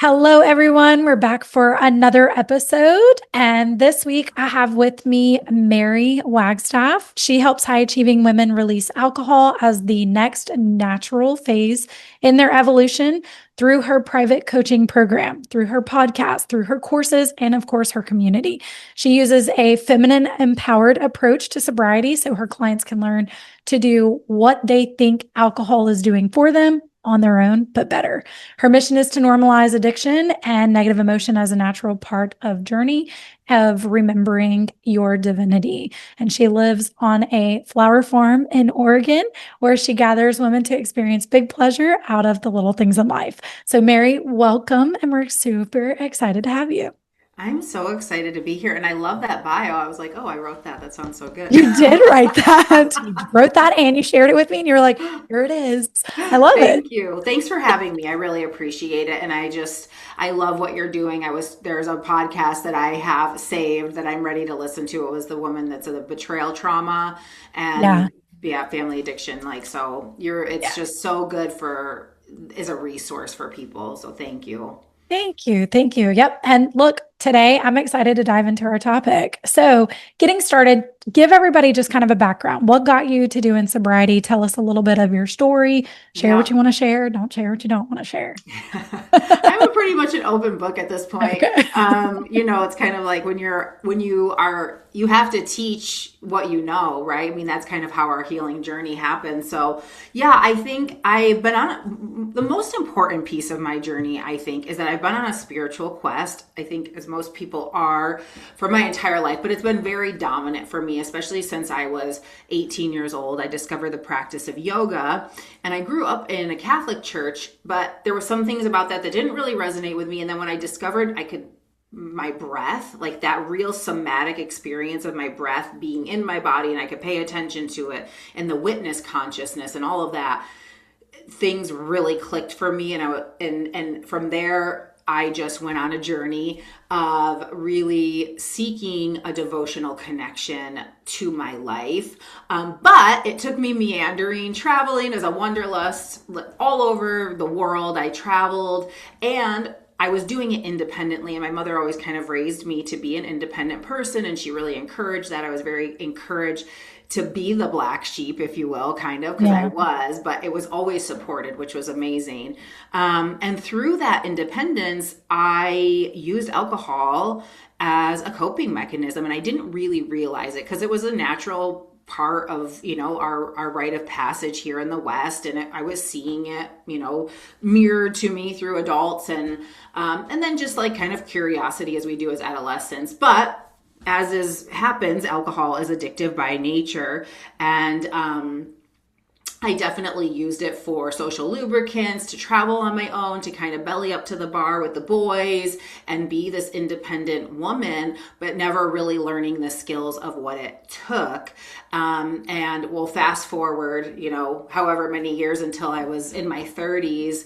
Hello, everyone. We're back for another episode. And this week I have with me Mary Wagstaff. She helps high achieving women release alcohol as the next natural phase in their evolution through her private coaching program, through her podcast, through her courses, and of course, her community. She uses a feminine empowered approach to sobriety so her clients can learn to do what they think alcohol is doing for them on their own, but better. Her mission is to normalize addiction and negative emotion as a natural part of journey of remembering your divinity. And she lives on a flower farm in Oregon where she gathers women to experience big pleasure out of the little things in life. So Mary, welcome. And we're super excited to have you. I'm so excited to be here. And I love that bio. I was like, oh, I wrote that. That sounds so good. You did write that. You wrote that and you shared it with me and you were like, here it is. I love it. Thank you. Thanks for having me. I really appreciate it. And I love what you're doing. There's a podcast that I have saved that I'm ready to listen to. It was the woman that's the betrayal trauma Yeah. and yeah, family addiction. It's just so good as a resource for people. So thank you. Thank you. Thank you. Yep. And look, today I'm excited to dive into our topic. So, getting started, give everybody just kind of a background. What got you to doing sobriety? Tell us a little bit of your story. Share what Yeah. you want to share. Don't share what you don't want to share. I'm pretty much an open book at this point. Okay. It's kind of like you have to teach what you know, right? I mean, that's kind of how our healing journey happens. So yeah, I think I've been on the most important piece of my journey, I think, is that I've been on a spiritual quest. I think as most people are for my entire life, but it's been very dominant for me, especially since I was 18 years old. I discovered the practice of yoga and I grew up in a Catholic church, but there were some things about that didn't really resonate with me. And then when I discovered my breath, like that real somatic experience of my breath being in my body and I could pay attention to it and the witness consciousness and all of that, things really clicked for me. And from there, I just went on a journey of really seeking a devotional connection to my life. But it took me meandering, traveling as a wanderlust all over the world. I traveled and I was doing it independently, and my mother always kind of raised me to be an independent person, and she really encouraged that. I was very encouraged to be the black sheep, if you will, kind of, because I Yeah. was, but it was always supported, which was amazing. And through that independence, I used alcohol as a coping mechanism, and I didn't really realize it because it was a natural part of our rite of passage here in the West, and I was seeing it mirrored to me through adults, and then just like kind of curiosity as we do as adolescents. But as is happens, alcohol is addictive by nature, and I definitely used it for social lubricants, to travel on my own, to kind of belly up to the bar with the boys and be this independent woman, but never really learning the skills of what it took. And we'll fast forward, however many years until I was in my 30s,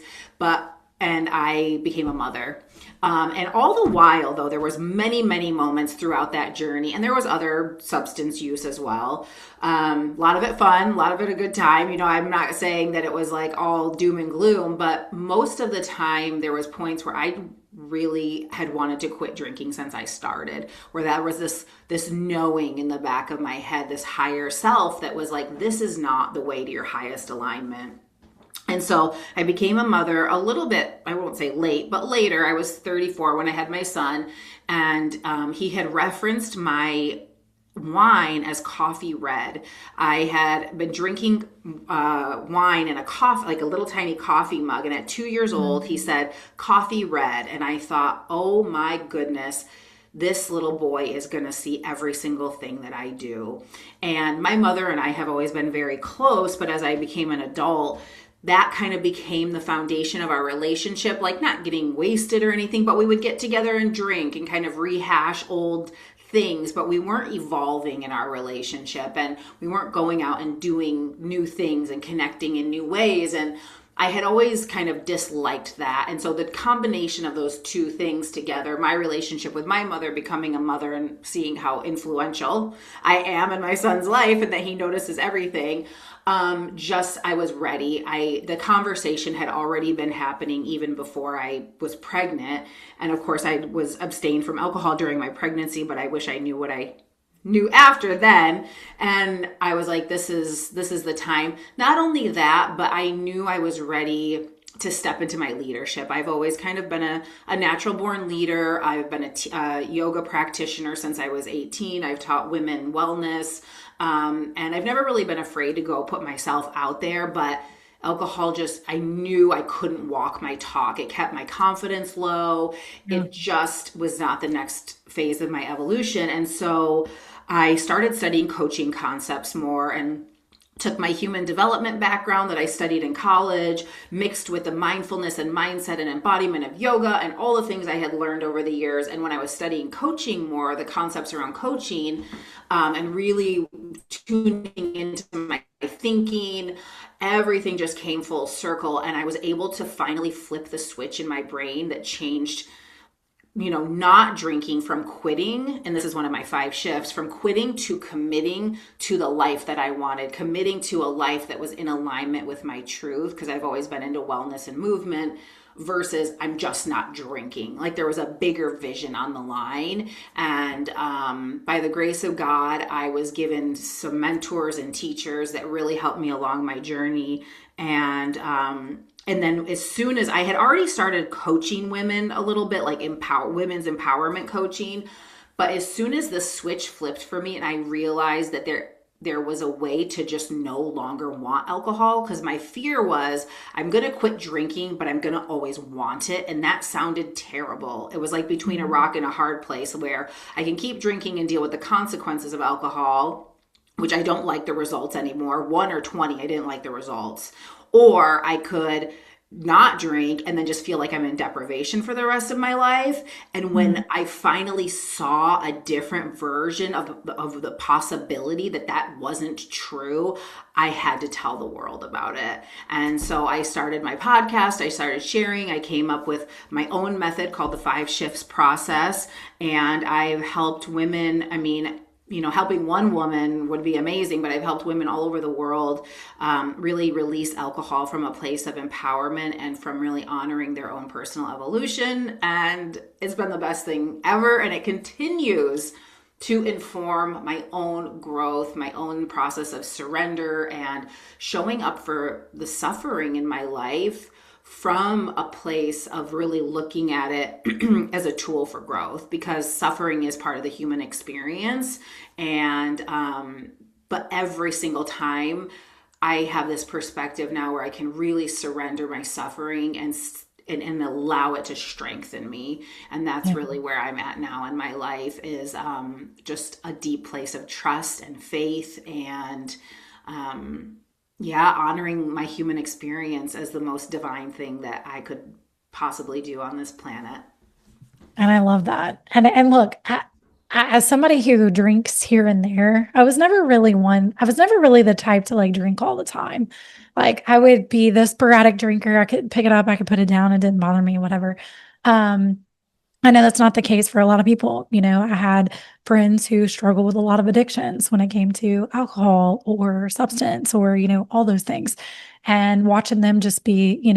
and I became a mother. And all the while, though, there was many, many moments throughout that journey, and there was other substance use as well. A lot of it fun, a lot of it a good time. I'm not saying that it was like all doom and gloom, but most of the time there was points where I really had wanted to quit drinking since I started, where that was this knowing in the back of my head, this higher self that was like, this is not the way to your highest alignment. And so I became a mother a little bit, I won't say late, but later. I was 34 when I had my son, and he had referenced my wine as coffee red. I had been drinking wine in a coffee, like a little tiny coffee mug, and at 2 years old, he said, coffee red. And I thought, oh my goodness, this little boy is going to see every single thing that I do. And my mother and I have always been very close, but as I became an adult, that kind of became the foundation of our relationship, like not getting wasted or anything, but we would get together and drink and kind of rehash old things, but we weren't evolving in our relationship, and we weren't going out and doing new things and connecting in new ways. And I had always kind of disliked that. And so the combination of those two things together, my relationship with my mother, becoming a mother and seeing how influential I am in my son's life and that he notices everything, I was ready. The conversation had already been happening even before I was pregnant. And of course I was abstained from alcohol during my pregnancy, but I wish I knew what I knew after then. And I was like, this is the time. Not only that, but I knew I was ready to step into my leadership. I've always kind of been a natural born leader. I've been a yoga practitioner since I was 18. I've taught women wellness. And I've never really been afraid to go put myself out there, but alcohol I knew I couldn't walk my talk. It kept my confidence low. Yeah. It just was not the next phase of my evolution. And so I started studying coaching concepts more and took my human development background that I studied in college, mixed with the mindfulness and mindset and embodiment of yoga and all the things I had learned over the years. And when I was studying coaching more, the concepts around coaching, and really tuning into my thinking, everything just came full circle. And I was able to finally flip the switch in my brain that changed, not drinking from quitting. And this is one of my 5 shifts, from quitting to committing to the life that I wanted, committing to a life that was in alignment with my truth. Because I've always been into wellness and movement versus I'm just not drinking. Like there was a bigger vision on the line. And by the grace of God, I was given some mentors and teachers that really helped me along my journey. And then as soon as I had already started coaching women a little bit, like women's empowerment coaching, but as soon as the switch flipped for me and I realized that there was a way to just no longer want alcohol, because my fear was I'm going to quit drinking, but I'm going to always want it. And that sounded terrible. It was like between a rock and a hard place where I can keep drinking and deal with the consequences of alcohol, which I don't like the results anymore. 1 or 20, I didn't like the results. Or I could not drink and then just feel like I'm in deprivation for the rest of my life. And when I finally saw a different version of the possibility that wasn't true, I had to tell the world about it. And so I started my podcast. I started sharing. I came up with my own method called the 5 shifts process. And I've helped women. Helping one woman would be amazing, but I've helped women all over the world really release alcohol from a place of empowerment and from really honoring their own personal evolution. And it's been the best thing ever. And it continues to inform my own growth, my own process of surrender and showing up for the suffering in my life from a place of really looking at it as a tool for growth, because suffering is part of the human experience. And, but every single time I have this perspective now where I can really surrender my suffering and allow it to strengthen me. And that's really where I'm at now in my life, is just a deep place of trust and faith and, honoring my human experience as the most divine thing that I could possibly do on this planet. And I love that. And look, as somebody who drinks here and there, I was never really the type to like drink all the time. Like I would be the sporadic drinker. I could pick it up, I could put it down. It didn't bother me, whatever. I know that's not the case for a lot of people. I had friends who struggle with a lot of addictions when it came to alcohol or substance or, all those things, and watching them just be,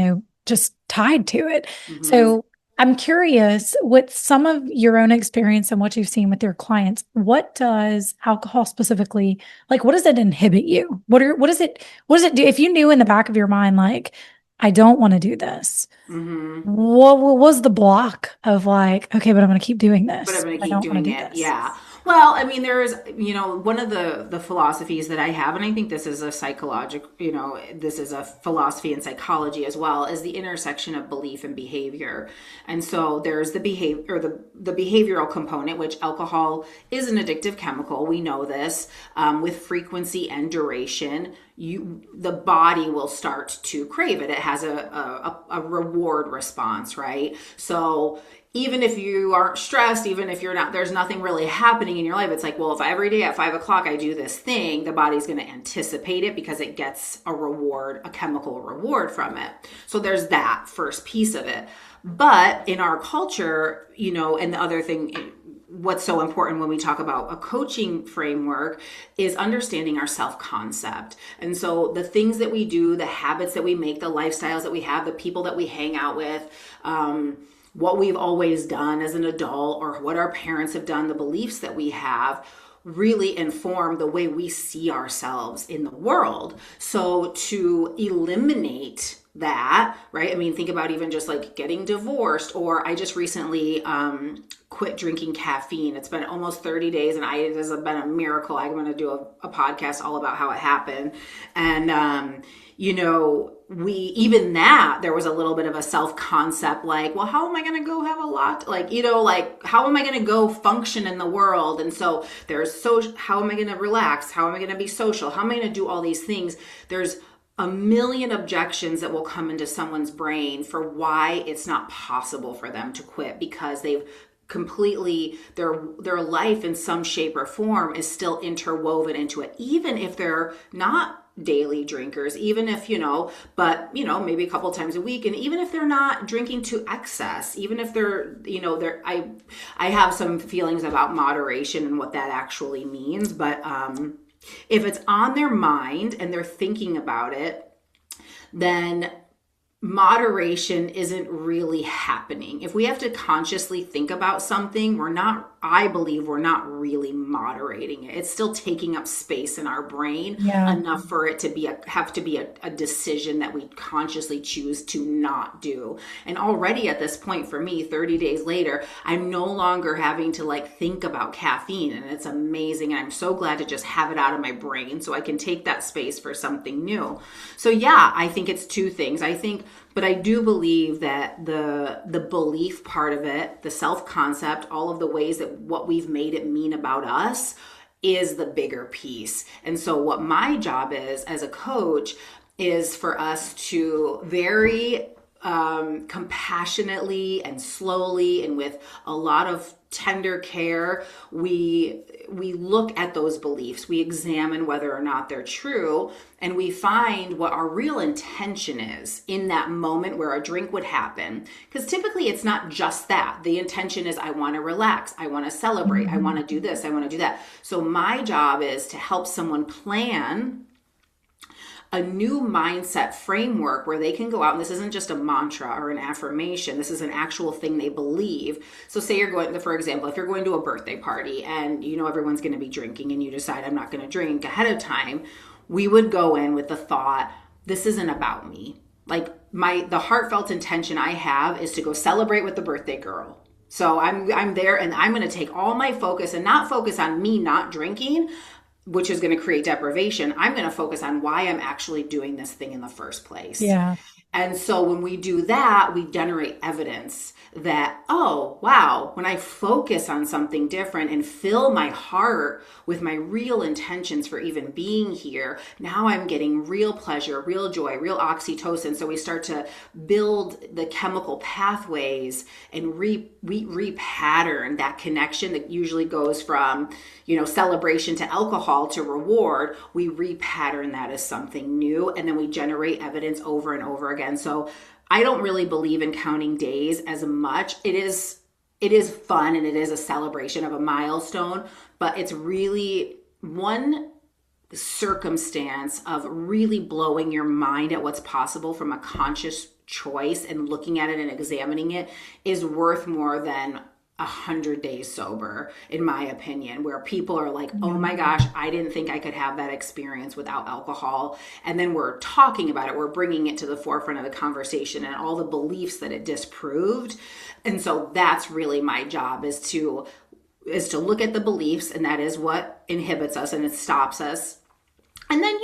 just tied to it. Mm-hmm. So I'm curious, with some of your own experience and what you've seen with your clients, what does alcohol specifically, like, what does it inhibit you? What does it do? If you knew in the back of your mind, like, I don't want to do this. Mm-hmm. What was the block of like, okay, but I'm going to keep doing this. But I'm going to keep doing it. Yeah. Well, there's, one of the philosophies that I have, and I think this is a psychological, this is a philosophy in psychology as well, is the intersection of belief and behavior. And so there's the behavior, or the behavioral component, which alcohol is an addictive chemical. We know this, with frequency and duration. the body will start to crave it. It has a reward response, right? So even if you aren't stressed, even if you're not, there's nothing really happening in your life. It's like, well, if every day at 5 o'clock I do this thing, the body's going to anticipate it because it gets a reward, a chemical reward from it. So there's that first piece of it. But in our culture, and the other thing, what's so important when we talk about a coaching framework is understanding our self-concept. And so the things that we do, the habits that we make, the lifestyles that we have, the people that we hang out with, what we've always done as an adult or what our parents have done, the beliefs that we have really inform the way we see ourselves in the world. So to eliminate that, right? I mean, think about even just like getting divorced, or I just recently quit drinking caffeine. It's been almost 30 days and it has been a miracle. I'm going to do a podcast all about how it happened. And, there was a little bit of a self-concept, like, well, how am I going to go have a lot? Like, how am I going to go function in the world? And so how am I going to relax? How am I going to be social? How am I going to do all these things? There's a million objections that will come into someone's brain for why it's not possible for them to quit, because they've completely, their life in some shape or form is still interwoven into it, even if they're not daily drinkers, even if, maybe a couple times a week. And even if they're not drinking to excess, even if I have some feelings about moderation and what that actually means. But, if it's on their mind and they're thinking about it, then moderation isn't really happening. If we have to consciously think about something, I believe we're not really moderating it. It's still taking up space in our brain enough for it to have to be a decision that we consciously choose to not do. And already at this point for me, 30 days later, I'm no longer having to think about caffeine, and it's amazing. And I'm so glad to just have it out of my brain so I can take that space for something new. So I think it's two things. But I do believe that the belief part of it, the self-concept, all of the ways that what we've made it mean about us is the bigger piece. And so what my job is as a coach is for us to very compassionately and slowly and with a lot of tender care, we look at those beliefs, we examine whether or not they're true, and we find what our real intention is in that moment where a drink would happen. Because typically it's not just that. The intention is, I want to relax, I want to celebrate, I want to do this, I want to do that. So my job is to help someone plan a new mindset framework where they can go out, and this isn't just a mantra or an affirmation, this is an actual thing they believe. So say you're going, for example, if you're going to a birthday party and everyone's going to be drinking and you decide, I'm not going to drink ahead of time, we would go in with the thought, this isn't about me. The heartfelt intention I have is to go celebrate with the birthday girl. So I'm there and I'm going to take all my focus and not focus on me not drinking, which is going to create deprivation. I'm going to focus on why I'm actually doing this thing in the first place. Yeah. And so when we do that, we generate evidence that, oh, wow, when I focus on something different and fill my heart with my real intentions for even being here, now I'm getting real pleasure, real joy, real oxytocin. So we start to build the chemical pathways and we repattern that connection that usually goes from, celebration to alcohol to reward. We repattern that as something new, and then we generate evidence over and over again. So I don't really believe in counting days as much. It is fun and it is a celebration of a milestone, but it's really one circumstance of really blowing your mind at what's possible from a conscious choice and looking at it and examining it is worth more than 100 days sober, in my opinion, where people are like, oh my gosh, I didn't think I could have that experience without alcohol. And then we're talking about it. We're bringing it to the forefront of the conversation and all the beliefs that it disproved. And so that's really my job is to look at the beliefs, and that is what inhibits us and it stops us. And then,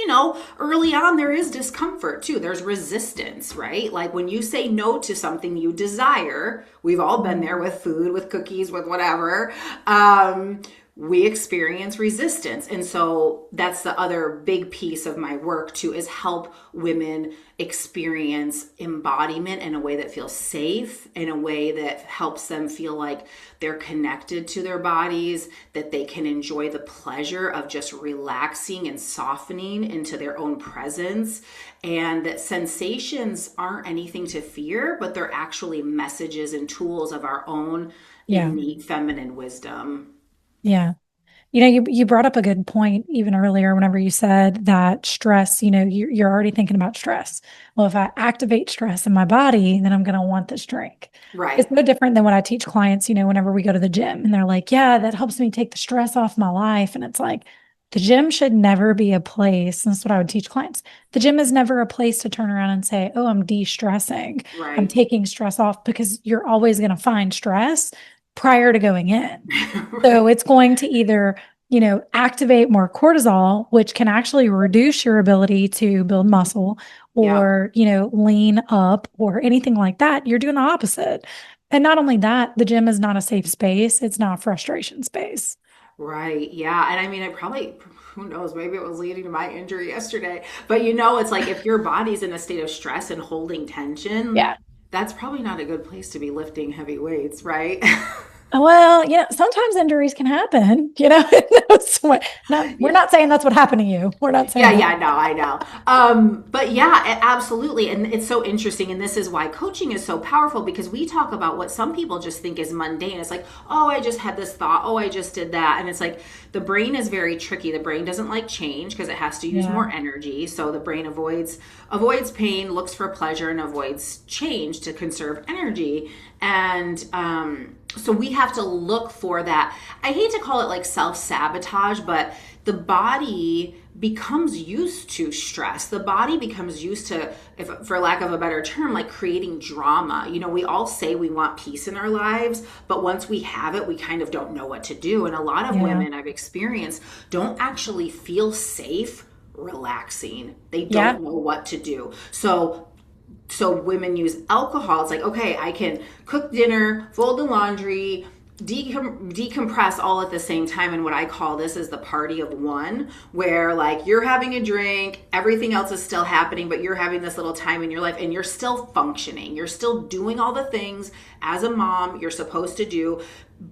early on, there is discomfort too. There's resistance, right? Like when you say no to something you desire, we've all been there with food, with cookies, with whatever. we experience resistance. And so that's the other big piece of my work too, is help women experience embodiment in a way that feels safe, in a way that helps them feel like they're connected to their bodies, that they can enjoy the pleasure of just relaxing and softening into their own presence, and that sensations aren't anything to fear, but they're actually messages and tools of our own Yeah. innate feminine wisdom. Yeah. You brought up a good point even earlier whenever you said that stress, you're already thinking about stress. Well, if I activate stress in my body, then I'm going to want this drink. It's Right. no different than when I teach clients, whenever we go to the gym and they're like, yeah, that helps me take the stress off my life. And it's like, the gym should never be a place. And that's what I would teach clients. The gym is never a place to turn around and say, oh, I'm de-stressing. I'm Right. taking stress off, because you're always going to find stress prior to going in. So it's going to either, activate more cortisol, which can actually reduce your ability to build muscle Yeah. or, lean up or anything like that. You're doing the opposite. And not only that, the gym is not a safe space. It's not a frustration space. Right. Yeah. And I mean, I probably, who knows, maybe it was leading to my injury yesterday. But it's like if your body's in a state of stress and holding tension, Yeah. that's probably not a good place to be lifting heavy weights, right? Well, sometimes injuries can happen, we're Yeah. not saying that's what happened to you. We're not Yeah, saying that. yeah, no, I know. But yeah, absolutely. And it's so interesting. And this is why coaching is so powerful, because we talk about what some people just think is mundane. It's like, oh, I just had this thought. Oh, I just did that. And it's like the brain is very tricky. The brain doesn't like change because it has to use Yeah. more energy. So the brain avoids pain, looks for pleasure, and avoids change to conserve energy. And so we have to look for that. I hate to call it like self sabotage, but the body becomes used to stress. The body becomes used to, if for lack of a better term, like creating drama. We all say we want peace in our lives, but once we have it, we kind of don't know what to do. And a lot of Yeah. women I've experienced don't actually feel safe relaxing. They Yeah. don't know what to do. So women use alcohol. It's like, okay, I can cook dinner, fold the laundry, decompress all at the same time. And what I call this is the party of one, where like you're having a drink, everything else is still happening, but you're having this little time in your life and you're still functioning. You're still doing all the things as a mom you're supposed to do.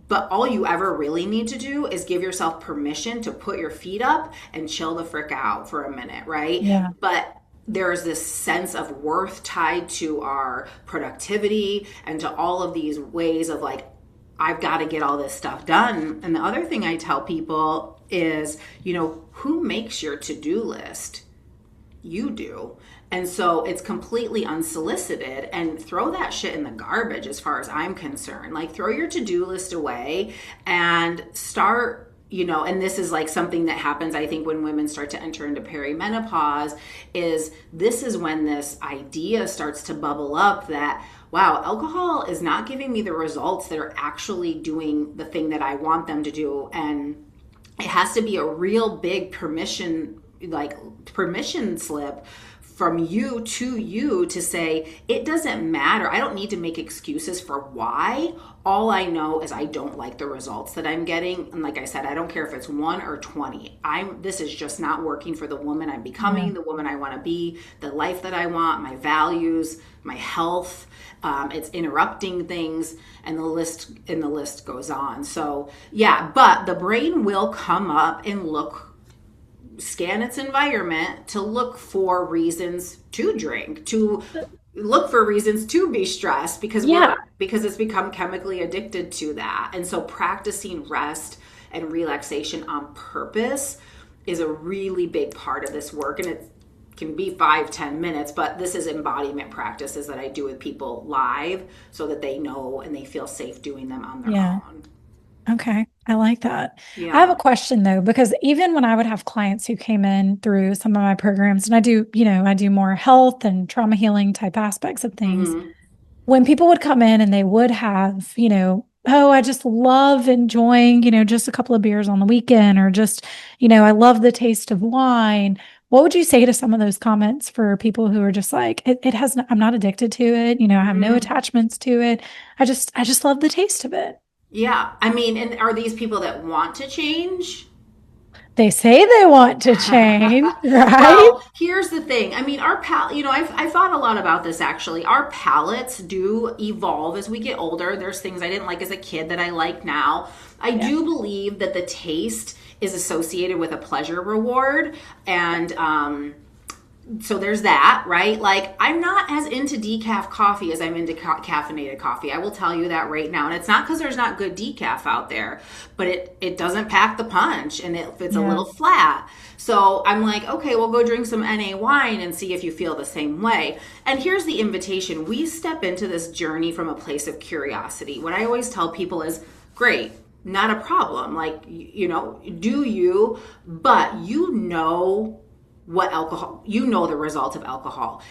But all you ever really need to do is give yourself permission to put your feet up and chill the frick out for a minute, right? Yeah. But there's this sense of worth tied to our productivity and to all of these ways of like, I've got to get all this stuff done. And the other thing I tell people is, who makes your to-do list? You do. And so it's completely unsolicited, and throw that shit in the garbage as far as I'm concerned. Like throw your to-do list away and start, and this is like something that happens, I think, when women start to enter into perimenopause, is this is when this idea starts to bubble up that, wow, alcohol is not giving me the results that are actually doing the thing that I want them to do. And it has to be a real big permission slip from you to say, it doesn't matter. I don't need to make excuses for why. All I know is I don't like the results that I'm getting. And like I said, I don't care if it's 1 or 20. This is just not working for the woman I'm becoming, Yeah. the woman I want to be, the life that I want, my values, my health. It's interrupting things, and the list goes on. So yeah, but the brain will come up and scan its environment to look for reasons to drink, to look for reasons to be stressed, because Yeah. it's become chemically addicted to that. And so practicing rest and relaxation on purpose is a really big part of this work. And it can be 5-10 minutes, but this is embodiment practices that I do with people live so that they know and they feel safe doing them on their Yeah. own. Okay. I like that. I have Yeah. a question though, because even when I would have clients who came in through some of my programs, and I do more health and trauma healing type aspects of things, Hmm. when people would come in and they would have, oh, I just love enjoying, just a couple of beers on the weekend, or just, I love the taste of wine. What would you say to some of those comments for people who are just like, it I'm not addicted to it. I have no Hmm. attachments to it. I just love the taste of it. Yeah. I mean, and are these people that want to change? They say they want to change, right? Well, here's the thing. I mean, I thought a lot about this actually. Our palates do evolve as we get older. There's things I didn't like as a kid that I like now. I Yeah. do believe that the taste is associated with a pleasure reward. And so there's that, right? Like, I'm not as into decaf coffee as I'm into caffeinated coffee. I will tell you that right now. And it's not because there's not good decaf out there, but it doesn't pack the punch, and it's a Yeah. little flat. So I'm like, okay, well, go drink some NA wine and see if you feel the same way. And here's the invitation. We step into this journey from a place of curiosity. What I always tell people is, great, not a problem. Like, do you, but what alcohol, the result of alcohol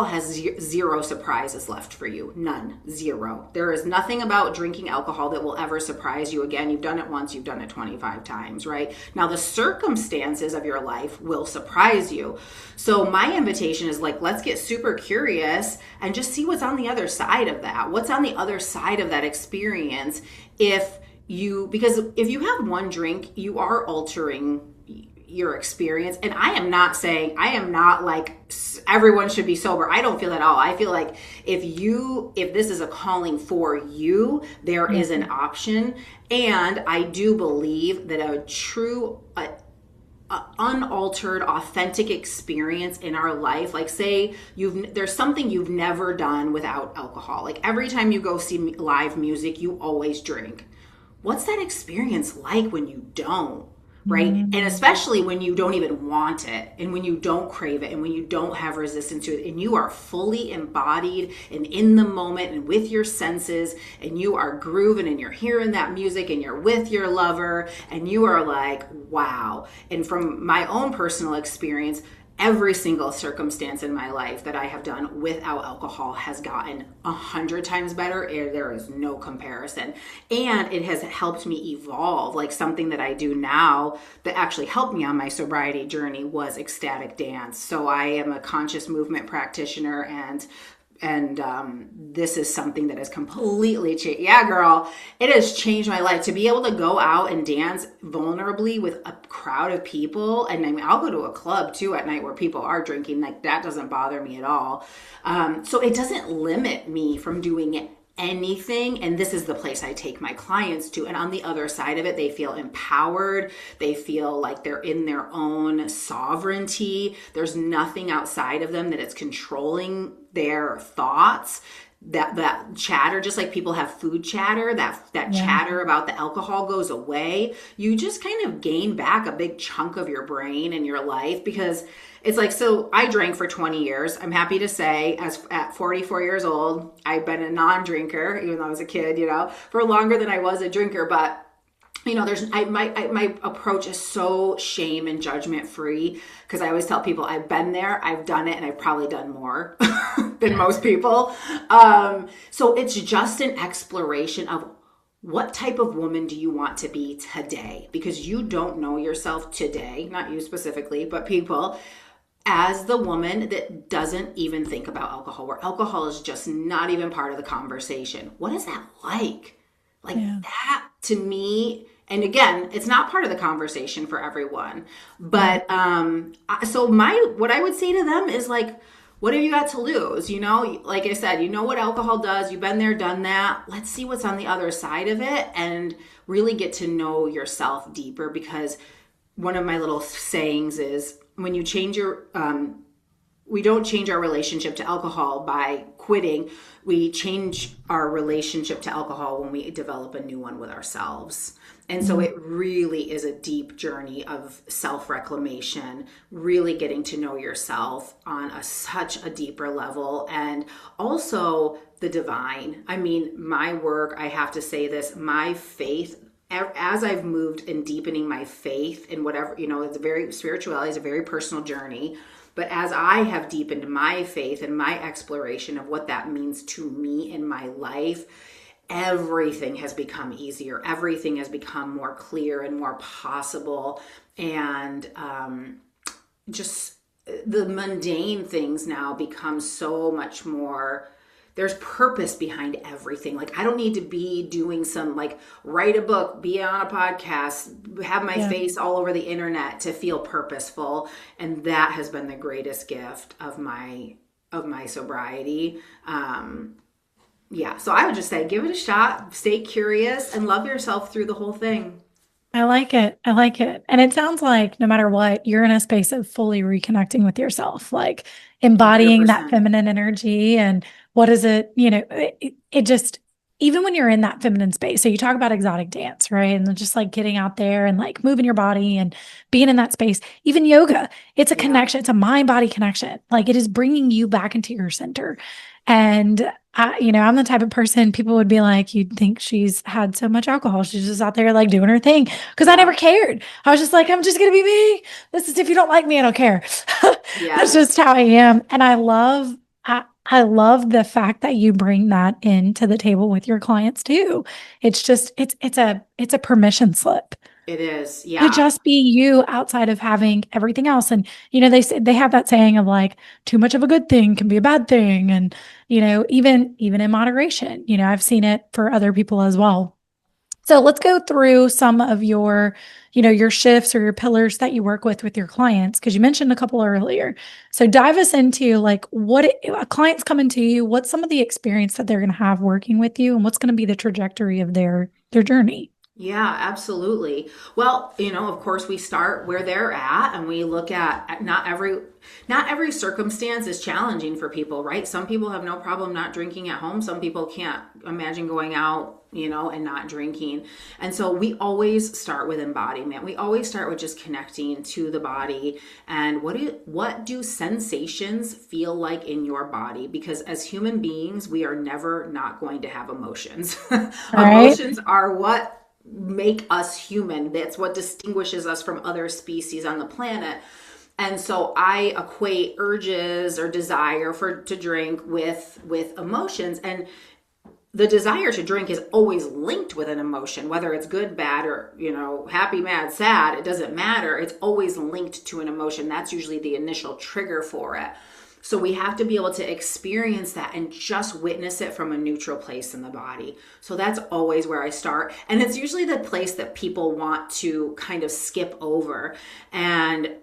has zero surprises left for you. None. Zero. There is nothing about drinking alcohol that will ever surprise you again. You've done it once, you've done it 25 times, right? Now the circumstances of your life will surprise you. So my invitation is like, let's get super curious and just see what's on the other side of that. What's on the other side of that experience? Because if you have one drink, you are altering your experience. And I am not like everyone should be sober. I don't feel that at all. I feel like if this is a calling for you, there Yeah. is an option. And I do believe that a true unaltered, authentic experience in our life, like say there's something you've never done without alcohol, like every time you go see live music you always drink. What's that experience like when you don't? Right? And Mm. especially when you don't even want it, and when you don't crave it, and when you don't have resistance to it, and you are fully embodied and in the moment and with your senses, and you are grooving and you're hearing that music and you're with your lover, and you are like, wow. And from my own personal experience, every single circumstance in my life that I have done without alcohol has gotten 100 times better. There is no comparison. And it has helped me evolve. Like something that I do now that actually helped me on my sobriety journey was ecstatic dance. So I am a conscious movement practitioner, and this is something that has completely changed. Yeah, girl, it has changed my life to be able to go out and dance vulnerably with a crowd of people. And I mean, I'll go to a club too at night where people are drinking. Like that doesn't bother me at all. So it doesn't limit me from doing anything. And this is the place I take my clients to. And on the other side of it, they feel empowered. They feel like they're in their own sovereignty. There's nothing outside of them that is controlling their thoughts. That chatter, just like people have food chatter, that Yeah. chatter about the alcohol goes away. You just kind of gain back a big chunk of your brain and your life, because it's like, so I drank for 20 years. I'm happy to say, at 44 years old, I've been a non-drinker, even though I was a kid, for longer than I was a drinker. But my approach is so shame and judgment free, because I always tell people I've been there, I've done it, and I've probably done more than most people. So it's just an exploration of what type of woman do you want to be today, because you don't know yourself today, not you specifically, but people, as the woman that doesn't even think about alcohol, where alcohol is just not even part of the conversation. What is that like? Like Yeah. that to me, and again, it's not part of the conversation for everyone. Yeah. But so what I would say to them is like, what have you got to lose? Like I said, you know what alcohol does. You've been there, done that. Let's see what's on the other side of it and really get to know yourself deeper. Because one of my little sayings is, when you change we don't change our relationship to alcohol by quitting. We change our relationship to alcohol when we develop a new one with ourselves. And so Mm. it really is a deep journey of self-reclamation, really getting to know yourself on such a deeper level, and also the divine. I mean, my work, I have to say this, my faith, as I've moved in deepening my faith in whatever, spirituality is a very personal journey. But as I have deepened my faith and my exploration of what that means to me in my life, everything has become easier. Everything has become more clear and more possible. And just the mundane things now become so much more, there's purpose behind everything. Like, I don't need to be doing some, like, write a book, be on a podcast, have my Yeah. face all over the internet to feel purposeful. And that has been the greatest gift of my sobriety. Yeah. So I would just say, give it a shot, stay curious, and love yourself through the whole thing. I like it. I like it. And it sounds like no matter what, you're in a space of fully reconnecting with yourself, like embodying that 100%. feminine energy. And what is it, it just, even when you're in that feminine space. So you talk about exotic dance, right? And just like getting out there and like moving your body and being in that space, even yoga, it's a Yeah. connection. It's a mind body connection. Like it is bringing you back into your center. And I'm the type of person people would be like, you'd think she's had so much alcohol. She's just out there like doing her thing. Cause I never Yeah. cared. I was just like, I'm just going to be me. This is, if you don't like me, I don't care. That's just Yes. how I am. And I love the fact that you bring that into the table with your clients too. It's just, it's a permission slip It is. to Yeah. just be you outside of having everything else. And, they say they have that saying of like, too much of a good thing can be a bad thing. And, even in moderation, I've seen it for other people as well. So let's go through some of your shifts or your pillars that you work with your clients, because you mentioned a couple earlier. So dive us into like a client's coming to you, what's some of the experience that they're going to have working with you, and what's going to be the trajectory of their journey. Yeah, absolutely. Well, of course we start where they're at and we look at not every circumstance is challenging for people, right? Some people have no problem not drinking at home. Some people can't imagine going out, and not drinking. And so we always start with embodiment. We always start with just connecting to the body and what do sensations feel like in your body? Because as human beings, we are never not going to have emotions. All right. Emotions are what make us human. That's what distinguishes us from other species on the planet. And so I equate urges or desire to drink with emotions. And the desire to drink is always linked with an emotion, whether it's good, bad, or, happy, mad, sad, it doesn't matter. It's always linked to an emotion. That's usually the initial trigger for it. So we have to be able to experience that and just witness it from a neutral place in the body. So that's always where I start. And it's usually the place that people want to kind of skip over. And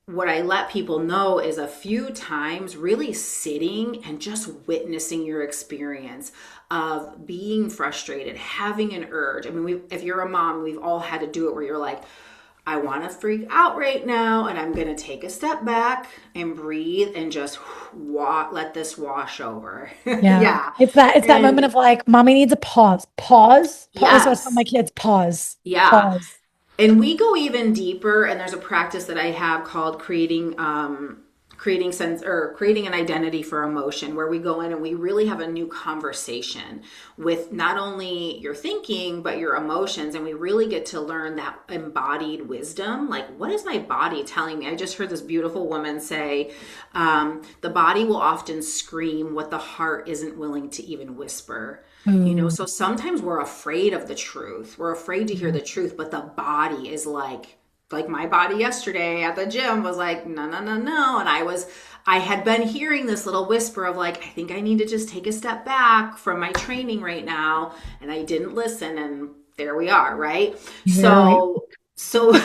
what I let people know is a few times really sitting and just witnessing your experience of being frustrated, having an urge. I mean, if you're a mom, we've all had to do it where you're like, I want to freak out right now, and I'm going to take a step back and breathe and just let this wash over. Yeah. Yeah. It's that moment And of like, mommy needs a pause. Pause. Pause. That's what I tell my yes. kids. Pause. Yeah. Pause. And we go even deeper, and there's a practice that I have called creating an identity for emotion, where we go in and we really have a new conversation with not only your thinking but your emotions, and we really get to learn that embodied wisdom. Like, what is my body telling me? I just heard this beautiful woman say, the body will often scream what the heart isn't willing to even whisper. Ooh. So sometimes we're afraid of the truth. We're afraid to hear the truth, but the body is like my body yesterday at the gym was like, no, no, no, no. And I had been hearing this little whisper of like, I think I need to just take a step back from my training right now. And I didn't listen. And there we are. Right. Really? So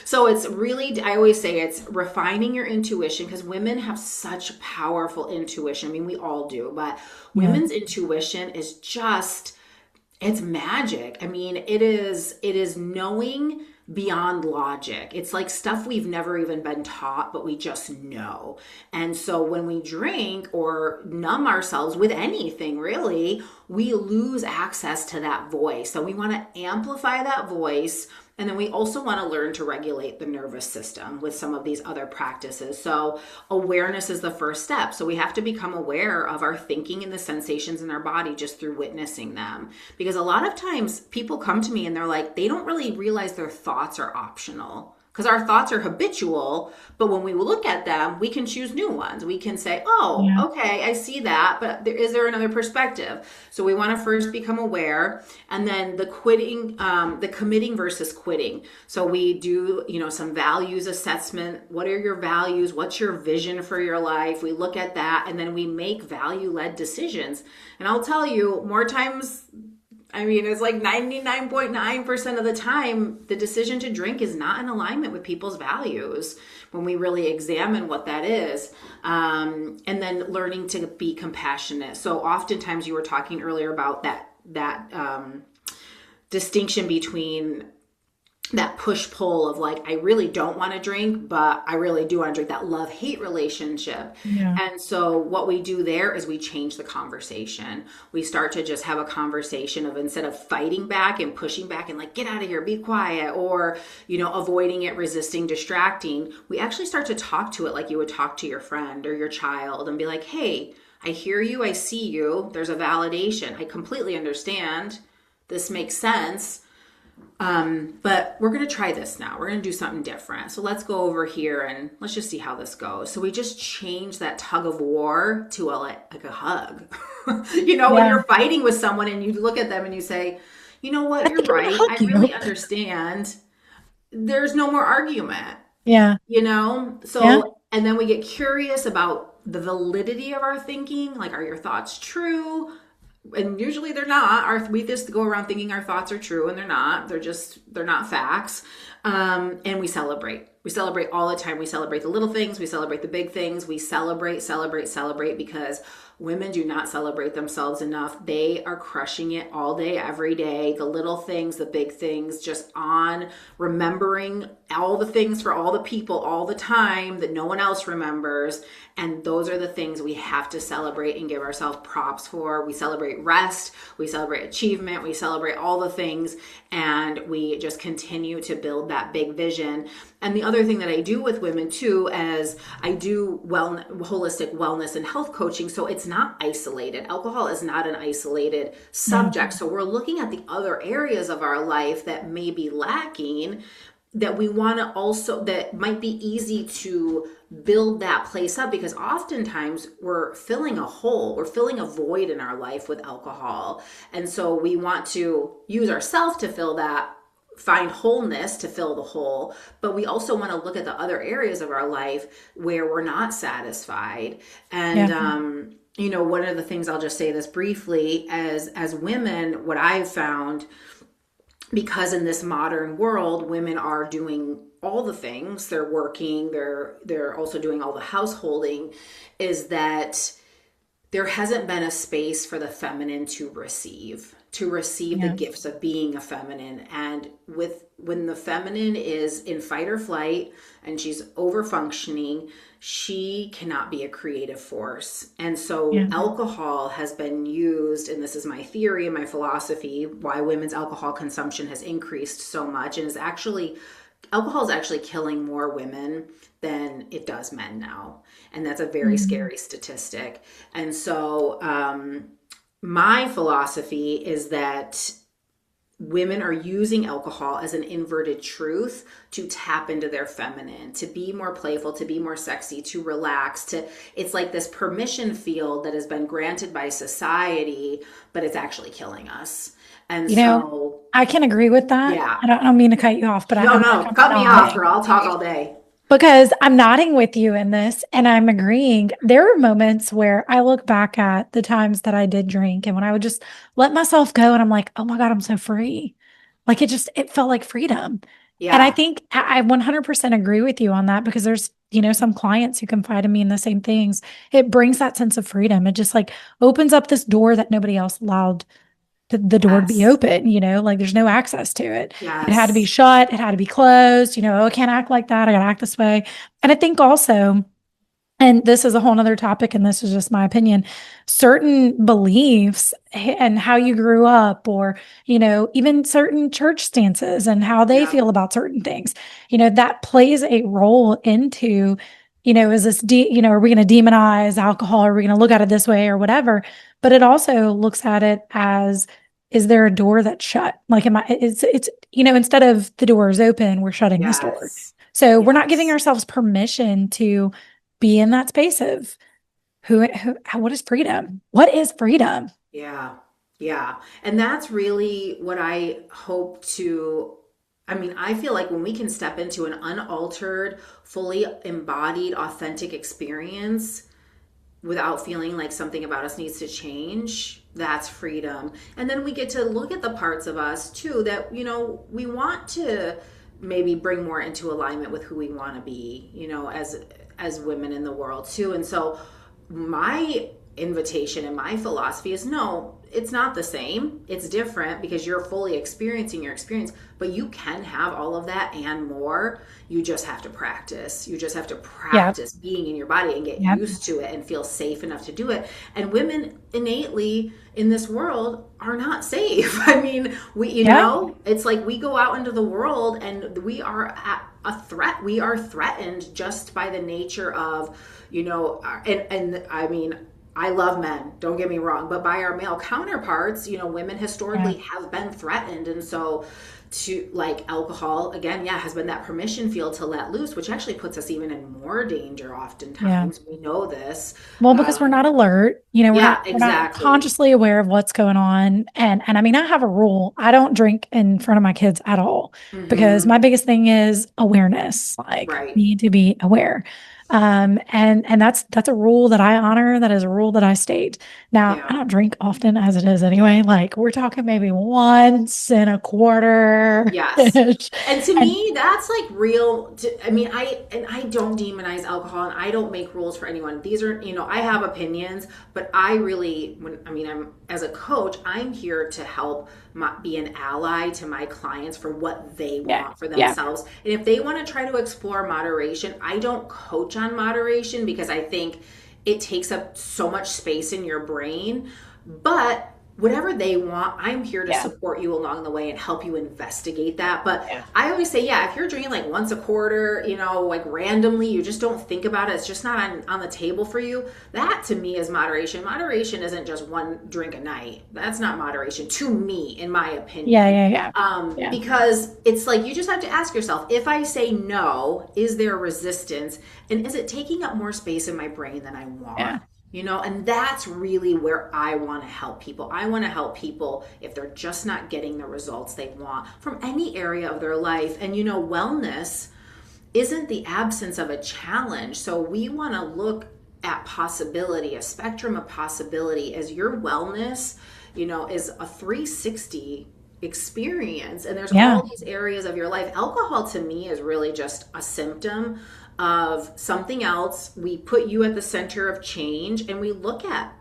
so it's really, I always say it's refining your intuition, because women have such powerful intuition. I mean, we all do, but Yeah. women's intuition is just, it's magic. I mean, it is knowing beyond logic. It's like stuff we've never even been taught, but we just know. And so when we drink or numb ourselves with anything, really, we lose access to that voice. So we want to amplify that voice. And then we also want to learn to regulate the nervous system with some of these other practices. So awareness is the first step. So we have to become aware of our thinking and the sensations in our body just through witnessing them. Because a lot of times people come to me and they're like, they don't really realize their thoughts are optional. because our thoughts are habitual, but when we look at them, we can choose new ones. We can say, oh, Yeah. okay, I see that, but is there another perspective? So we want to first become aware, and then the quitting, the committing versus quitting. So we do, some values assessment. What are your values? What's your vision for your life? We look at that, and then we make value-led decisions. And I'll tell you, more times, it's like 99.9% of the time, the decision to drink is not in alignment with people's values when we really examine what that is. And then learning to be compassionate. So oftentimes you were talking earlier about that distinction between that push-pull of like, I really don't want to drink, but I really do want to drink, that love-hate relationship. Yeah. And so what we do there is we change the conversation. We start to just have a conversation of, instead of fighting back and pushing back and like, get out of here, be quiet, or, avoiding it, resisting, distracting, we actually start to talk to it like you would talk to your friend or your child and be like, hey, I hear you, I see you, there's a validation, I completely understand, this makes sense. But we're going to try this now. We're going to do something different. So let's go over here and let's just see how this goes. So we just change that tug of war to like a hug. When you're fighting with someone and you look at them and you say, you know what, you're right. I really understand. There's no more argument. Yeah. So, Yeah. and then we get curious about the validity of our thinking. Like, are your thoughts true? And usually they're not. We just go around thinking our thoughts are true, and they're not. They're not facts. And we celebrate. We celebrate all the time. We celebrate the little things. We celebrate the big things. We celebrate, because women do not celebrate themselves enough. They are crushing it all day, every day. The little things, the big things, just on remembering all the things for all the people all the time that no one else remembers. And those are the things we have to celebrate and give ourselves props for. We celebrate rest. We celebrate achievement. We celebrate all the things. And we just continue to build that big vision. And the other thing that I do with women too, as I do holistic wellness and health coaching, so it's not isolated. Alcohol is not an isolated subject. So we're looking at the other areas of our life that may be lacking, that we want to also, that might be easy to build that place up, because oftentimes we're filling a hole, we're filling a void in our life with alcohol. And so we want to use ourselves to fill that, find wholeness to fill the hole, but we also want to look at the other areas of our life where we're not satisfied. And one of the things, I'll just say this briefly, as women, what I've found, because in this modern world, women are doing all the things, they're working, they're also doing all the householding, is that there hasn't been a space for the feminine to receive the gifts of being a feminine. And when the feminine is in fight or flight and she's over functioning, she cannot be a creative force. And so alcohol has been used, and this is my theory and my philosophy, why women's alcohol consumption has increased so much, and alcohol is actually killing more women than it does men now. And that's a very scary statistic. And so my philosophy is that women are using alcohol as an inverted truth to tap into their feminine, to be more playful, to be more sexy, to relax, it's like this permission field that has been granted by society, but it's actually killing us. And so I can agree with that. Yeah. I don't mean to cut you off, but no, cut me off, girl. I'll talk all day. Because I'm nodding with you in this and I'm agreeing. There are moments where I look back at the times that I did drink and when I would just let myself go and I'm like, oh my God, I'm so free. Like it felt like freedom. Yeah. And I think I 100% agree with you on that, because there's, some clients who confide in me in the same things. It brings that sense of freedom. It just like opens up this door that nobody else allowed the door to be open, like there's no access to it. Yes. It had to be shut. It had to be closed. I can't act like that. I got to act this way. And I think also, and this is a whole nother topic, and this is just my opinion, certain beliefs and how you grew up, or, even certain church stances and how they feel about certain things, that plays a role into, is this, are we going to demonize alcohol? Are we going to look at it this way or whatever? But it also looks at it as, is there a door that's shut? Like, it's, instead of the door is open, we're shutting this door. So we're not giving Yes. ourselves permission to be in that space of what is freedom? What is freedom? Yeah. Yeah. And that's really what I hope to. I mean, I feel like when we can step into an unaltered, fully embodied, authentic experience without feeling like something about us needs to change, that's freedom. And then we get to look at the parts of us too that, we want to maybe bring more into alignment with who we want to be, as women in the world too. And so my invitation and my philosophy is no, it's not the same. It's different because you're fully experiencing your experience, but you can have all of that and more. You just have to practice. You just have to Yep. practice being in your body and get Yep. used to it and feel safe enough to do it. And women innately in this world are not safe. I mean, Yep. it's like we go out into the world and we are at a threat. We are threatened just by the nature of, and I mean, I love men, don't get me wrong, but by our male counterparts, women Yeah. historically have been threatened. And so to like alcohol, again, yeah, has been that permission field to let loose, which actually puts us even in more danger Yeah. oftentimes. We know this. Well, because we're not alert, Yeah, we're not exactly. consciously aware of what's going on. And I mean, I have a rule. I don't drink in front of my kids at all because Hmm. my biggest thing is awareness. Like Right. need to be aware. And that's a rule that I honor. That is a rule that I state. Now, I Yeah. don't drink often as it is anyway. Like we're talking maybe once in a quarter. Yes. And And to me, that's like real. I mean, I don't demonize alcohol, and I don't make rules for anyone. These are, I have opinions, but I really, I'm as a coach, I'm here to help be an ally to my clients for what they yeah, want for yeah, themselves. And if they want to try to explore moderation, I don't coach on moderation because I think it takes up so much space in your brain. But whatever they want, I'm here to yeah, support you along the way and help you investigate that. But yeah, I always say, yeah, if you're drinking like once a quarter, like randomly, you just don't think about it, it's just not on the table for you. That to me is moderation. Moderation isn't just one drink a night. That's not moderation to me, in my yeah, opinion. yeah, yeah, yeah, Because it's like you just have to ask yourself, if I say no, is there resistance? And is it taking up more space in my brain than I want? yeah. And that's really where I want to help people. I want to help people if they're just not getting the results they want from any area of their life. And wellness isn't the absence of a challenge. So we want to look at possibility, a spectrum of possibility, as your wellness, is a 360 experience. And there's Yeah. all these areas of your life. Alcohol to me is really just a symptom of something else. We put you at the center of change, and we look at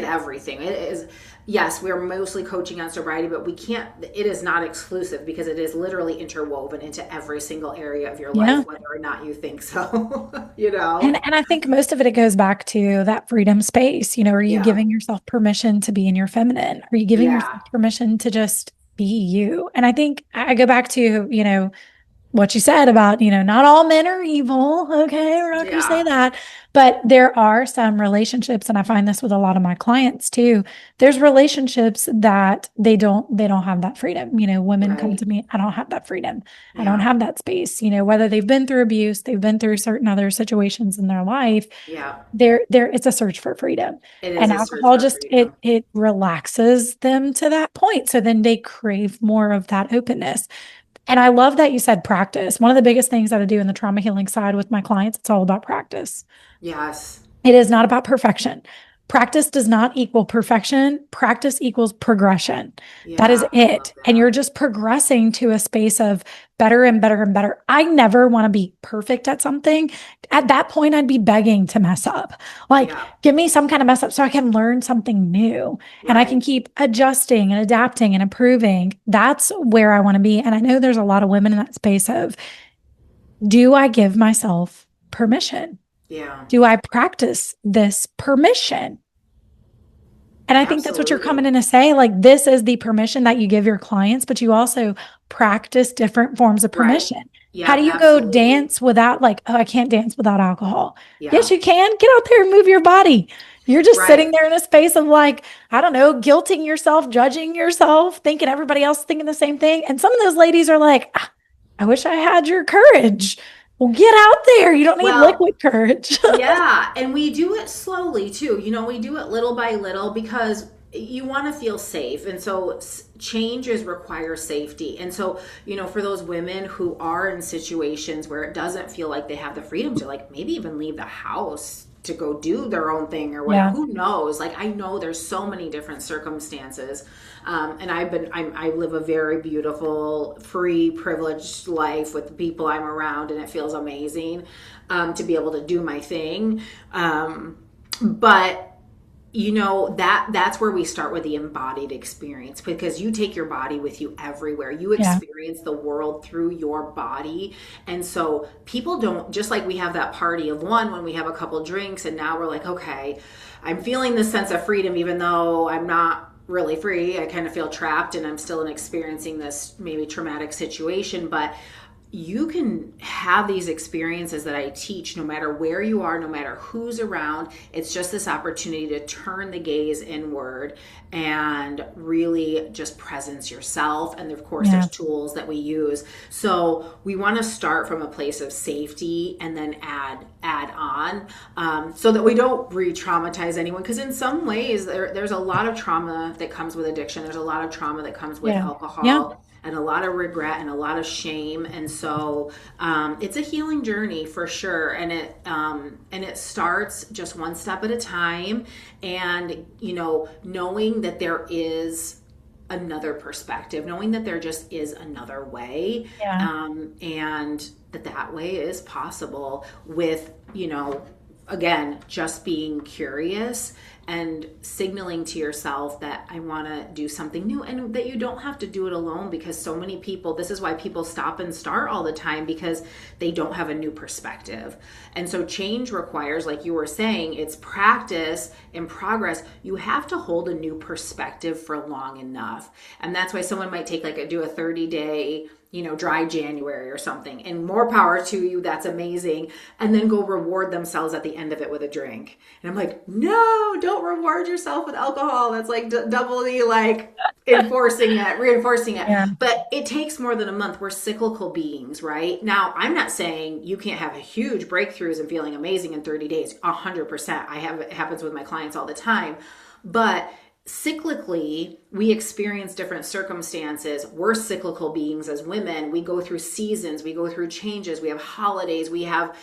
everything. It is, yes, we're mostly coaching on sobriety, but it is not exclusive because it is literally interwoven into every single area of your Yeah. life, whether or not you think so. you know And I think most of it goes back to that freedom space. Are you yeah. giving yourself permission to be in your feminine? Are you giving Yeah. yourself permission to just be you? And I think I go back to, what you said about, not all men are evil. Okay. We're not going to say Yeah. that. But there are some relationships, and I find this with a lot of my clients too. There's relationships that they don't have that freedom. Women come Right. to me, I don't have that freedom. I don't Yeah. have that space. Whether they've been through abuse, they've been through certain other situations in their life, Yeah. it's a search for freedom. It is And a search alcohol for just it freedom. it relaxes them to that point. So then they crave more of that openness. And I love that you said practice. One of the biggest things that I do in the trauma healing side with my clients, it's all about practice. Yes. It is not about perfection. Practice does not equal perfection. Practice equals progression. That is Yeah, I love it. And you're that. just progressing to a space of better and better and better. I never want to be perfect at something. At that point, I'd be begging to mess up. Like, Yeah. give me some kind of mess up so I can learn something new and I can Right. keep adjusting and adapting and improving. That's where I want to be. And I know there's a lot of women in that space of, do I give myself permission? Yeah. Do I practice this permission? And I think that's what you're coming Absolutely. in to say. Like, this is the permission that you give your clients, but you also practice different forms of Right. permission. How Yep, do you go absolutely. dance without, like, oh, I can't dance without alcohol? Yes, Yeah. you can. Get out there and move your body. You're just sitting Right. there in a space of, like, I don't know, guilting yourself, judging yourself, thinking everybody else is thinking the same thing. And some of those ladies are like, "Ah, I wish I had your courage." Well, get out there. You don't need Well, liquid courage. yeah, and we do it slowly too. We do it little by little because you want to feel safe. And so changes require safety. And so, for those women who are in situations where it doesn't feel like they have the freedom to like maybe even leave the house to go do their own thing or whatever, Yeah. who knows? Like I know there's so many different circumstances. And I live a very beautiful, free, privileged life with the people I'm around, and it feels amazing to be able to do my thing. But that's where we start with the embodied experience, because you take your body with you everywhere. You Yeah. experience the world through your body. And so people don't, just like we have that party of one when we have a couple drinks and now we're like, okay, I'm feeling this sense of freedom even though I'm not really free. I kind of feel trapped and I'm still experiencing this maybe traumatic situation. But you can have these experiences that I teach no matter where you are, no matter who's around. It's just this opportunity to turn the gaze inward and really just presence yourself. And of course, Yeah. there's tools that we use. So we want to start from a place of safety and then add on, so that we don't re-traumatize anyone. Because in some ways, there's a lot of trauma that comes with addiction. There's a lot of trauma that comes with Yeah. Yeah. alcohol and a lot of regret and a lot of shame. And so it's a healing journey for sure. And it starts just one step at a time. And knowing that there is another perspective, knowing that there just is another way, Yeah. and that way is possible with again, just being curious and signaling to yourself that I want to do something new, and that you don't have to do it alone, because so many people, this is why people stop and start all the time, because they don't have a new perspective. And so change requires, like you were saying, it's practice and progress. You have to hold a new perspective for long enough. And that's why someone might take do a 30-day dry January or something, and more power to you. That's amazing. And then go reward themselves at the end of it with a drink. And I'm like, no, don't reward yourself with alcohol. That's like doubly reinforcing it. Yeah. But it takes more than a month. We're cyclical beings, right? Now, I'm not saying you can't have huge breakthroughs and feeling amazing in 30 days. 100%. It happens with my clients all the time. But cyclically, we experience different circumstances. We're cyclical beings as women. We go through seasons, we go through changes, we have holidays, we have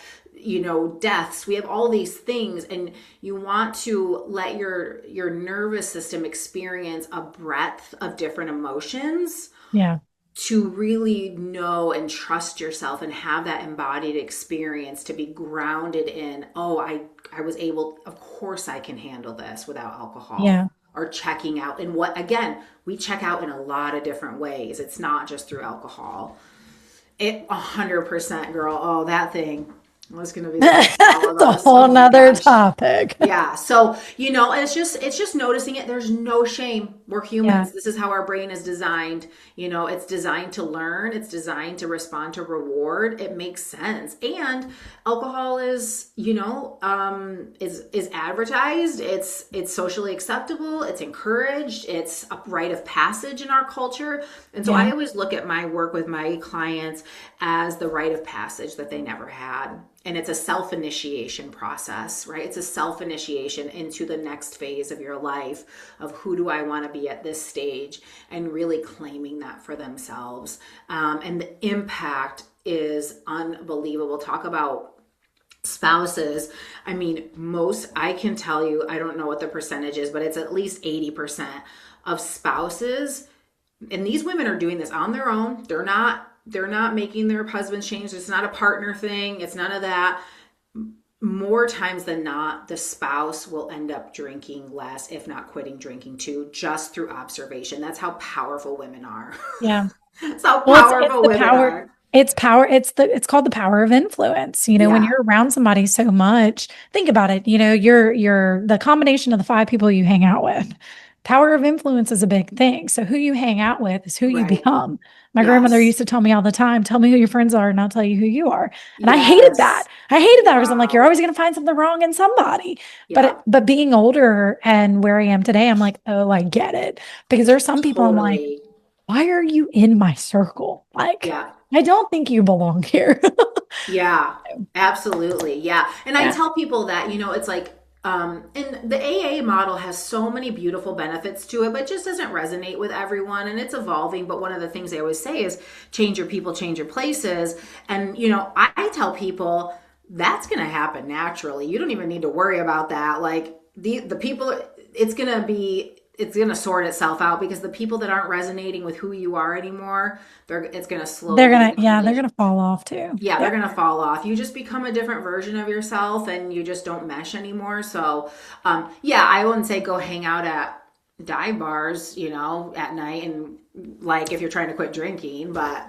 deaths, we have all these things. And you want to let your nervous system experience a breadth of different emotions Yeah. to really know and trust yourself and have that embodied experience, to be grounded in, oh, I was able, of course I can handle this without alcohol. Yeah. Or checking out. And again, we check out in a lot of different ways. It's not just through alcohol. 100%, girl. Oh, that thing was going to be the all of It's a us. whole Oh my nother gosh. topic. Yeah. So, it's just noticing it. There's no shame. We're Yeah. humans. This is how our brain is designed. It's designed to learn. It's designed to respond to reward. It makes sense. And alcohol is, is advertised. It's socially acceptable. It's encouraged. It's a rite of passage in our culture. And so Yeah. I always look at my work with my clients as the rite of passage that they never had. And it's a self-initiation process, right? It's a self-initiation into the next phase of your life of who do I want to be at this stage, and really claiming that for themselves. And the impact is unbelievable. Talk about spouses. I mean, I can tell you, I don't know what the percentage is, but it's at least 80% of spouses. And these women are doing this on their own. They're not making their husbands change. It's not a partner thing. It's none of that. More times than not, the spouse will end up drinking less, if not quitting drinking too, just through observation. That's how powerful women are. Yeah. That's how Well, it's powerful the women power. are. It's power. It's called the power of influence. When Yeah. you're around somebody so much, think about it. You're the combination of the five people you hang out with. Power of influence is a big thing. So who you hang out with is who you Right. become. My grandmother Yes. used to tell me all the time, tell me who your friends are and I'll tell you who you are. And I hated that. Yes. I hated that because I'm like, you're Wow. always going to find something wrong in somebody. Yeah. But being older and where I am today, I'm like, oh, I get it. Because there's some people I'm like, Totally. why are you in my circle? Like, Yeah. I don't think you belong here. Yeah, absolutely. Yeah. And I Yeah. tell people that, it's like, and the AA model has so many beautiful benefits to it, but just doesn't resonate with everyone. And it's evolving. But one of the things I always say is change your people, change your places. And, I tell people that's going to happen naturally. You don't even need to worry about that. Like the people, it's going to sort itself out because the people that aren't resonating with who you are anymore, it's going to slowly, They're gonna fall off too. yeah, they're Yeah. gonna fall off. You just become a different version of yourself, and you just don't mesh anymore. So, yeah, I wouldn't say go hang out at dive bars, at night, and like if you're trying to quit drinking, but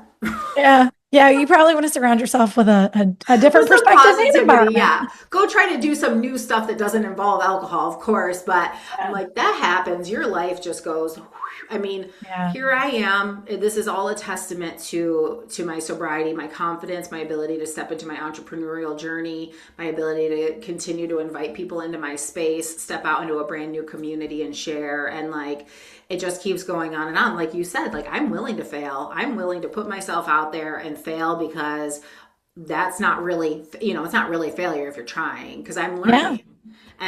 Yeah. Yeah. You probably want to surround yourself with a different with some perspective and positivity, environment. yeah. Go try to do some new stuff that doesn't involve alcohol, of course, but I'm Yeah. like, that happens. Your life just goes. I mean, Yeah. here I am. This is all a testament to my sobriety, my confidence, my ability to step into my entrepreneurial journey, my ability to continue to invite people into my space, step out into a brand new community and share. And like, it just keeps going on and on. Like you said, like I'm willing to fail. I'm willing to put myself out there and fail because that's not really, it's not really failure if you're trying because I'm Yeah. learning.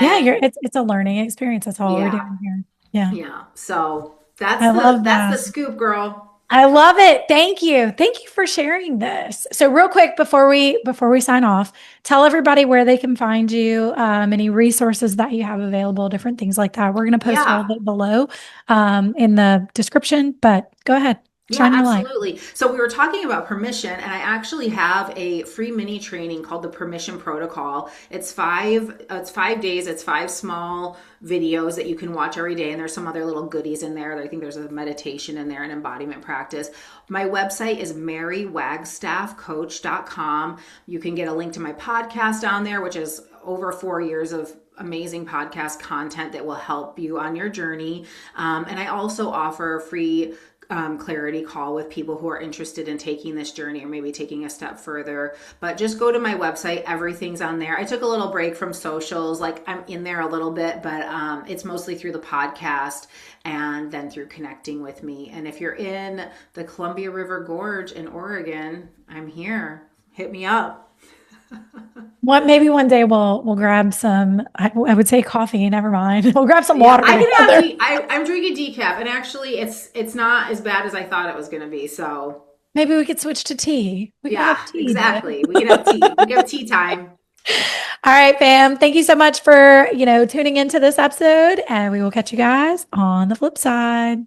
Yeah. And It's a learning experience. That's all we're yeah, doing here. Yeah. yeah. So I love that's that. the scoop, girl. I love it. Thank you. Thank you for sharing this. So real quick before we sign off, tell everybody where they can find you, any resources that you have available, different things like that. We're going to post all of Yeah. it below, in the description, but go ahead, Yeah, shine your light. absolutely. So we were talking about permission, and I actually have a free mini training called the Permission Protocol. It's 5 days. It's 5 small videos that you can watch every day, and there's some other little goodies in there. I think there's a meditation in there, an embodiment practice. My website is marywagstaffcoach.com. You can get a link to my podcast on there, which is over 4 years of amazing podcast content that will help you on your journey. And I also offer a free clarity call with people who are interested in taking this journey or maybe taking a step further. But just go to my website. Everything's on there. I took a little break from socials. Like I'm in there a little bit, but it's mostly through the podcast and then through connecting with me. And if you're in the Columbia River Gorge in Oregon, I'm here. Hit me up. What maybe one day we'll grab some, I would say coffee, never mind. We'll grab some Yeah, water I can have together. I'm drinking decaf, and actually, it's not as bad as I thought it was going to be. So, Maybe we could switch to tea. We could yeah, have tea then. exactly. We can have tea. We can have tea time. All right, fam. Thank you so much for, tuning into this episode, and we will catch you guys on the flip side.